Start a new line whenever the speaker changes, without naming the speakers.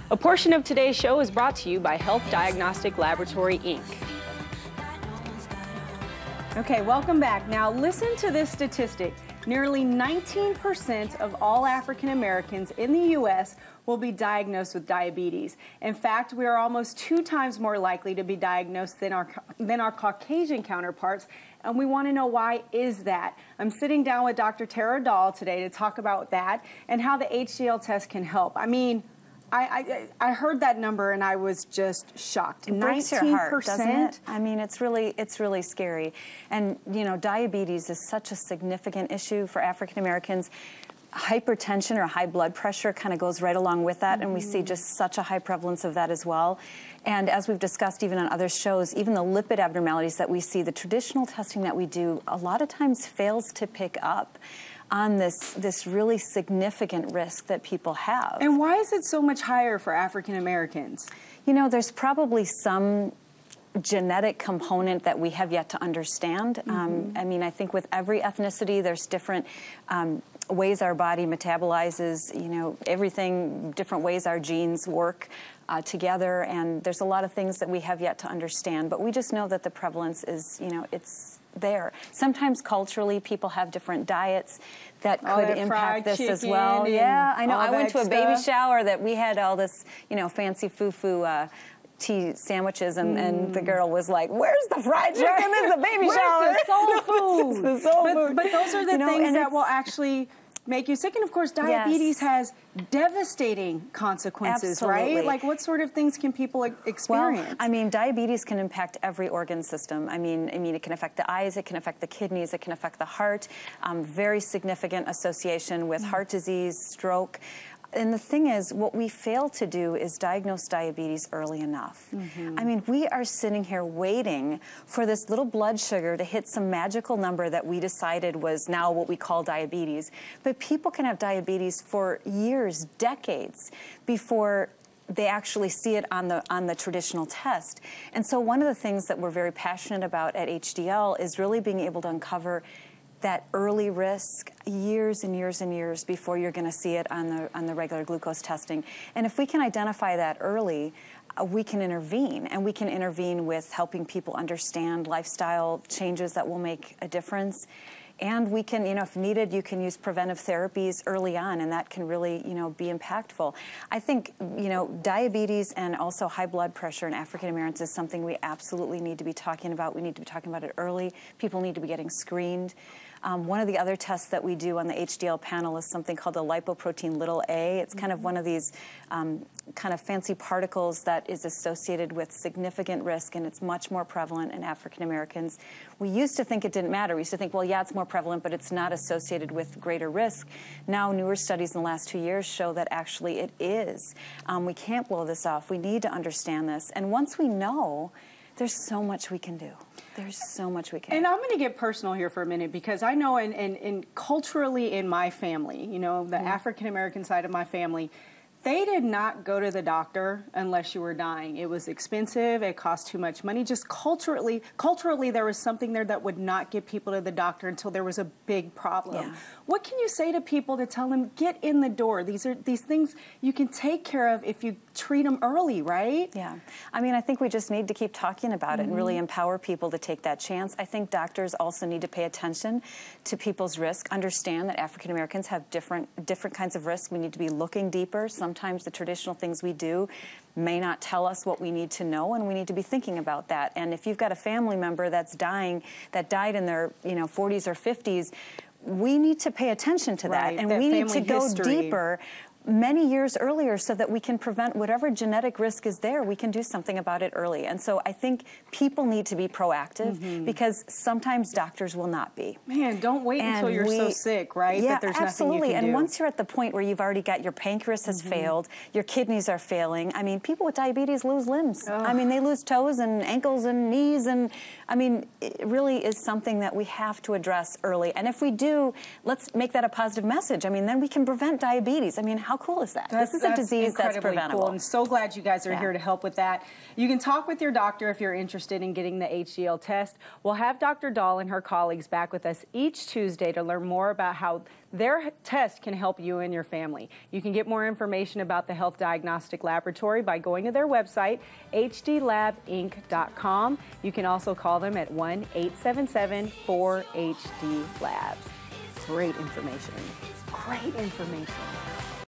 A portion of today's show is brought to you by Health Diagnostic Laboratory, Inc. Okay, welcome back. Now listen to this statistic. Nearly 19% of all African Americans in the U.S. will be diagnosed with diabetes. In fact, we are almost 2 times more likely to be diagnosed than our Caucasian counterparts, and we want to know why is that. I'm sitting down with Dr. Tara Dahl today to talk about that and how the HDL test can help. I mean, I heard that number and I was just shocked.
It breaks your heart, doesn't it? I mean, it's really scary. And you know, diabetes is such a significant issue for African Americans. Hypertension or high blood pressure kind of goes right along with that, and we see just such a high prevalence of that as well. And as we've discussed even on other shows, even the lipid abnormalities that we see, the traditional testing that we do a lot of times fails to pick up on this really significant risk that people have.
And why is it so much higher for African Americans?
You know, there's probably some genetic component that we have yet to understand. I mean, I think with every ethnicity, there's different ways our body metabolizes, you know, everything, different ways our genes work together, and there's a lot of things that we have yet to understand, but we just know that the prevalence is, you know, it's there. Sometimes culturally people have different diets that could impact this as well. Yeah, I know. I went to a baby shower that we had all this, you know, fancy foo-foo tea sandwiches, and the girl was like, "Where's the fried chicken? This is a baby shower."
Where's the soul food?
It's the soul food.
But those are the things that will actually make you sick. And of course, diabetes has devastating consequences, right? Like, what sort of things can people experience?
Well, I mean, diabetes can impact every organ system. I mean, it can affect the eyes, it can affect the kidneys, it can affect the heart. Very significant association with heart disease, stroke. And the thing is, what we fail to do is diagnose diabetes early enough. I mean, we are sitting here waiting for this little blood sugar to hit some magical number that we decided was now what we call diabetes. But people can have diabetes for years, decades, before they actually see it on the traditional test. And so one of the things that we're very passionate about at HDL is really being able to uncover that early risk years and years and years before you're going to see it on the regular glucose testing. And if we can identify that early, we can intervene, and we can intervene with helping people understand lifestyle changes that will make a difference. And we can, you know, if needed, you can use preventive therapies early on, and that can really, you know, be impactful. I think, you know, diabetes and also high blood pressure in African Americans is something we absolutely need to be talking about. We need to be talking about it early. People need to be getting screened. One of the other tests that we do on the HDL panel is something called the lipoprotein little a. It's kind of one of these kind of fancy particles that is associated with significant risk, and it's much more prevalent in African Americans. We used to think it didn't matter. We used to think, well, yeah, it's more prevalent, but it's not associated with greater risk. Now, newer studies in the last 2 years show that actually it is. We can't blow this off. We need to understand this. And once we know, there's so much we can do. There's so much we can do.
And I'm going to get personal here for a minute, because I know in culturally in my family, you know, the African-American side of my family, they did not go to the doctor unless you were dying. It was expensive. It cost too much money. Just culturally, there was something there that would not get people to the doctor until there was a big problem.
Yeah.
What can you say to people to tell them, get in the door? These things you can take care of if you treat them early, right?
Yeah. I mean, I think we just need to keep talking about it and really empower people to take that chance. I think doctors also need to pay attention to people's risk, understand that African Americans have different kinds of risk. We need to be looking deeper. Sometimes the traditional things we do may not tell us what we need to know, and we need to be thinking about that. And if you've got a family member that's dying, that died in their 40s or 50s, we need to pay attention to that, and we need to go deeper many years earlier so that we can prevent whatever genetic risk is there. We can do something about it early. And so I think people need to be proactive because sometimes doctors will not be.
Man, don't wait until you're so sick, right?
Yeah,
that there's
absolutely.
Nothing you can do.
And once you're at the point where you've already got your pancreas has failed, your kidneys are failing. I mean, people with diabetes lose limbs. I mean, they lose toes and ankles and knees. And I mean, it really is something that we have to address early. And if we do, let's make that a positive message. I mean, then we can prevent diabetes. I mean, how How cool is that? This is a disease that's preventable.
Cool. I'm so glad you guys are
Yeah.
here to help with that. You can talk with your doctor if you're interested in getting the HDL test. We'll have Dr. Dahl and her colleagues back with us each Tuesday to learn more about how their test can help you and your family. You can get more information about the Health Diagnostic Laboratory by going to their website, hdlabinc.com. You can also call them at 1-877-4HD-LABS. Great information. Great information.